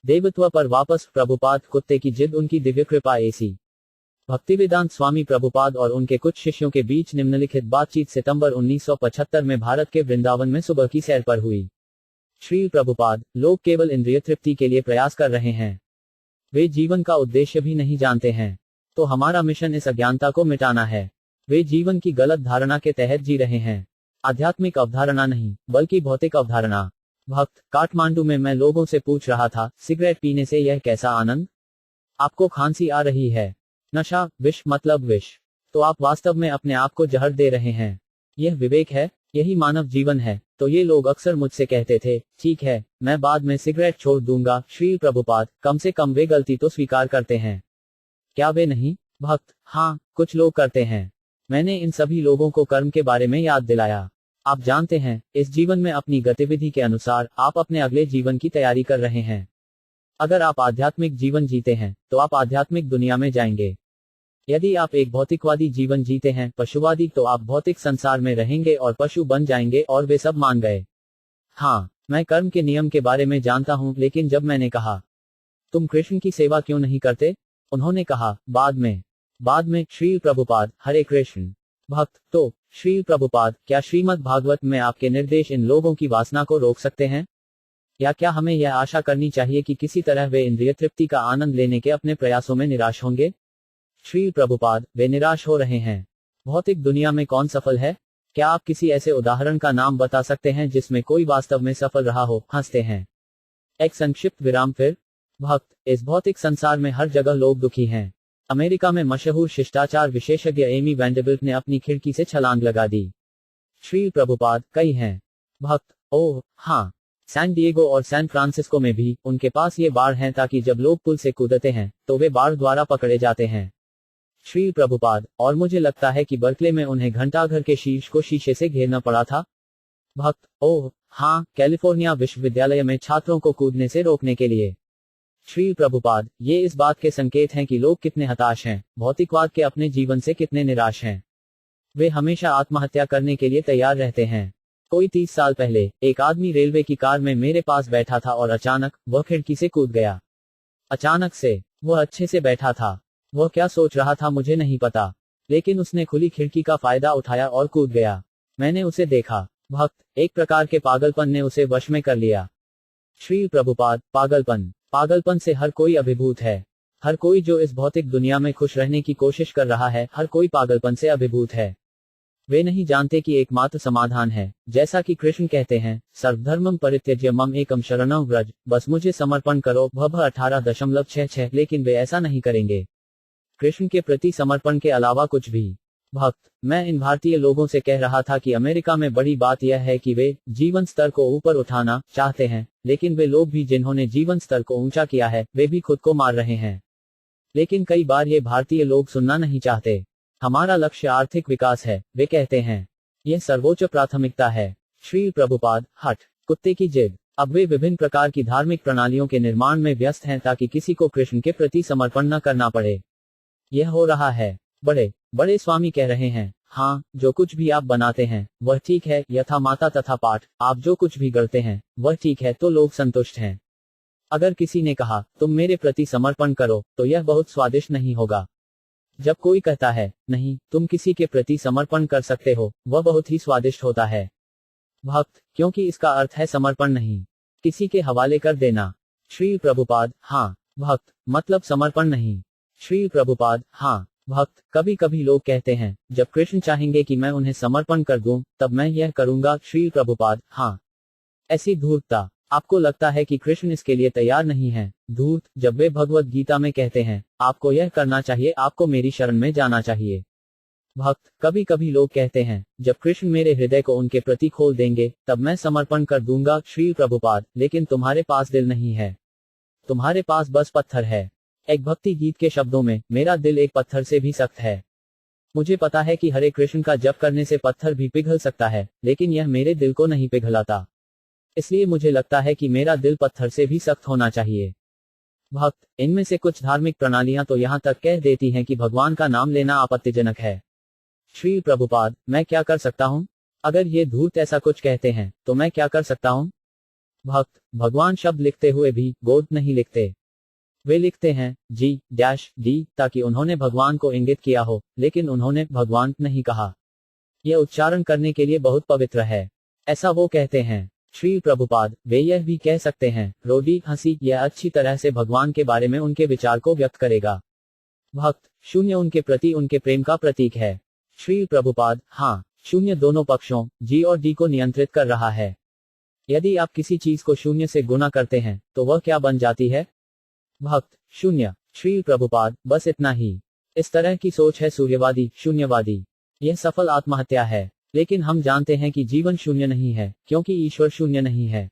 देवत्व पर वापस प्रभुपाद, कुत्ते की जिद, उनकी दिव्य कृपा। एसी भक्तिवेदांत स्वामी प्रभुपाद और उनके कुछ शिष्यों के बीच निम्नलिखित बातचीत सितंबर 1975 में भारत के वृंदावन में सुबह की सैर पर हुई। श्री प्रभुपाद, लोग केवल इंद्रिय तृप्ति के लिए प्रयास कर रहे हैं। वे जीवन का उद्देश्य भी नहीं जानते हैं। तो हमारा मिशन इस अज्ञानता को मिटाना है। वे जीवन की गलत धारणा के तहत जी रहे हैं। आध्यात्मिक अवधारणा नहीं, बल्कि भौतिक अवधारणा। भक्त, काठमांडू में मैं लोगों से पूछ रहा था, सिगरेट पीने से यह कैसा आनंद? आपको खांसी आ रही है। नशा, विष मतलब विष। तो आप वास्तव में अपने आप को जहर दे रहे हैं। यह विवेक है? यही मानव जीवन है। तो ये लोग अक्सर मुझसे कहते थे, ठीक है, मैं बाद में सिगरेट छोड़ दूंगा। श्री प्रभुपाद, कम से कम वे गलती तो स्वीकार करते हैं। क्या वे नहीं? भक्त, हाँ, कुछ लोग करते हैं। मैंने इन सभी लोगों को कर्म के बारे में याद दिलाया। आप जानते हैं, इस जीवन में अपनी गतिविधि के अनुसार आप अपने अगले जीवन की तैयारी कर रहे हैं। अगर आप आध्यात्मिक जीवन जीते हैं तो आप आध्यात्मिक दुनिया में जाएंगे। यदि आप एक भौतिकवादी जीवन जीते हैं, पशुवादी, तो आप भौतिक संसार में रहेंगे और पशु बन जाएंगे। और वे सब मान गए। हाँ, मैं कर्म के नियम के बारे में जानता हूं, लेकिन जब मैंने कहा, तुम कृष्ण की सेवा क्यों नहीं करते? उन्होंने कहा, बाद में। श्री प्रभुपाद, हरे कृष्ण। भक्त, तो श्री प्रभुपाद, क्या श्रीमद् भागवत में आपके निर्देश इन लोगों की वासना को रोक सकते हैं? या क्या हमें यह आशा करनी चाहिए कि किसी तरह वे इंद्रिय तृप्ति का आनंद लेने के अपने प्रयासों में निराश होंगे? श्री प्रभुपाद, वे निराश हो रहे हैं। भौतिक दुनिया में कौन सफल है? क्या आप किसी ऐसे उदाहरण का नाम बता सकते हैं जिसमें कोई वास्तव में सफल रहा हो? हंसते हैं। एक संक्षिप्त विराम फिर। भक्त, इस भौतिक संसार में हर जगह लोग दुखी हैं। अमेरिका में मशहूर शिष्टाचार विशेषज्ञ एमी वैंडरबिल्ट ने अपनी खिड़की से छलांग लगा दी। श्री प्रभुपाद, कई हैं। भक्त, ओह हाँ, सैन डिएगो और सैन फ्रांसिस्को में भी उनके पास ये बाड़ हैं ताकि जब लोग पुल से कूदते हैं तो वे बाड़ द्वारा पकड़े जाते हैं। श्री प्रभुपाद, और मुझे लगता है कि बर्कले में उन्हें घंटाघर के शीर्ष को शीशे से घेरना पड़ा था। भक्त, ओह हाँ, कैलिफोर्निया विश्वविद्यालय में छात्रों को कूदने से रोकने के लिए। श्री प्रभुपाद, ये इस बात के संकेत हैं कि लोग कितने हताश हैं, भौतिकवाद के अपने जीवन से कितने निराश हैं। वे हमेशा आत्महत्या करने के लिए तैयार रहते हैं। कोई 30 साल पहले एक आदमी रेलवे की कार में मेरे पास बैठा था और अचानक वह खिड़की से कूद गया। अचानक से। वह अच्छे से बैठा था। वह क्या सोच रहा था मुझे नहीं पता, लेकिन उसने खुली खिड़की का फायदा उठाया और कूद गया। मैंने उसे देखा। भक्त, एक प्रकार के पागलपन ने उसे वश में कर लिया। श्री प्रभुपाद, पागलपन से हर कोई अभिभूत है। हर कोई जो इस भौतिक दुनिया में खुश रहने की कोशिश कर रहा है, हर कोई पागलपन से अभिभूत है। वे नहीं जानते कि एकमात्र समाधान है, जैसा कि कृष्ण कहते हैं, सर्वधर्मम परित्यज्य मम एकम शरणं व्रज, बस मुझे समर्पण करो। भव 18.66। लेकिन वे ऐसा नहीं करेंगे। कृष्ण के प्रति समर्पण के अलावा कुछ भी। भक्त, मैं इन भारतीय लोगों से कह रहा था कि अमेरिका में बड़ी बात यह है कि वे जीवन स्तर को ऊपर उठाना चाहते हैं, लेकिन वे लोग भी जिन्होंने जीवन स्तर को ऊंचा किया है, वे भी खुद को मार रहे हैं। लेकिन कई बार ये भारतीय लोग सुनना नहीं चाहते। हमारा लक्ष्य आर्थिक विकास है, वे कहते हैं। यह सर्वोच्च प्राथमिकता है। श्री प्रभुपाद, हट, कुत्ते की जिद। अब वे विभिन्न प्रकार की धार्मिक प्रणालियों के निर्माण में व्यस्त हैं ताकि किसी को कृष्ण के प्रति समर्पण न करना पड़े। यह हो रहा है। बड़े बड़े स्वामी कह रहे हैं, हाँ, जो कुछ भी आप बनाते हैं वह ठीक है, यथा माता तथा पाठ। आप जो कुछ भी गढ़ते हैं वह ठीक है, तो लोग संतुष्ट हैं। अगर किसी ने कहा, तुम मेरे प्रति समर्पण करो, तो यह बहुत स्वादिष्ट नहीं होगा। जब कोई कहता है, नहीं, तुम किसी के प्रति समर्पण कर सकते हो, वह बहुत ही स्वादिष्ट होता है। भक्त, क्योंकि इसका अर्थ है समर्पण नहीं, किसी के हवाले कर देना। श्री प्रभुपाद, हाँ। भक्त, मतलब समर्पण नहीं। श्री प्रभुपाद, हाँ। भक्त, कभी कभी लोग कहते हैं, जब कृष्ण चाहेंगे कि मैं उन्हें समर्पण कर दूं, तब मैं यह करूंगा। श्री प्रभुपाद, हाँ। ऐसी धूर्तता। आपको लगता है कि कृष्ण इसके लिए तैयार नहीं है? धूर्त, जब वे भगवत गीता में कहते हैं, आपको यह करना चाहिए, आपको मेरी शरण में जाना चाहिए। भक्त, कभी कभी लोग कहते हैं, जब कृष्ण मेरे हृदय को उनके प्रति खोल देंगे, तब मैं समर्पण कर दूंगा। श्री प्रभुपाद, लेकिन तुम्हारे पास दिल नहीं है, तुम्हारे पास बस पत्थर है। एक भक्ति गीत के शब्दों में, मेरा दिल एक पत्थर से भी सख्त है। मुझे पता है कि हरे कृष्ण का जप करने से पत्थर भी पिघल सकता है, लेकिन यह मेरे दिल को नहीं पिघलाता। इसलिए मुझे लगता है कि मेरा दिल पत्थर से भी सख्त होना चाहिए। भक्त, इनमें से कुछ धार्मिक प्रणालियां तो यहां तक कह देती हैं कि भगवान का नाम लेना आपत्तिजनक है। श्री प्रभुपाद, मैं क्या कर सकता हूं? अगर ये धूर्त ऐसा कुछ कहते हैं, तो मैं क्या कर सकता हूं? भक्त भगवान शब्द लिखते हुए भी गोद नहीं लिखते। वे लिखते हैं G-D ताकि उन्होंने भगवान को इंगित किया हो, लेकिन उन्होंने भगवान नहीं कहा। यह उच्चारण करने के लिए बहुत पवित्र है, ऐसा वो कहते हैं। श्री प्रभुपाद वे यह भी कह सकते हैं, रोडी हंसी, यह अच्छी तरह से भगवान के बारे में उनके विचार को व्यक्त करेगा। भक्त शून्य उनके प्रति उनके प्रेम का प्रतीक है। श्री प्रभुपाद हाँ, शून्य दोनों पक्षों G और D को नियंत्रित कर रहा है। यदि आप किसी चीज को शून्य से गुणा करते हैं तो वह क्या बन जाती है? भक्त शून्य। श्री प्रभुपाद बस इतना ही। इस तरह की सोच है सूर्यवादी, शून्यवादी। यह सफल आत्महत्या है। लेकिन हम जानते हैं कि जीवन शून्य नहीं है, क्योंकि ईश्वर शून्य नहीं है।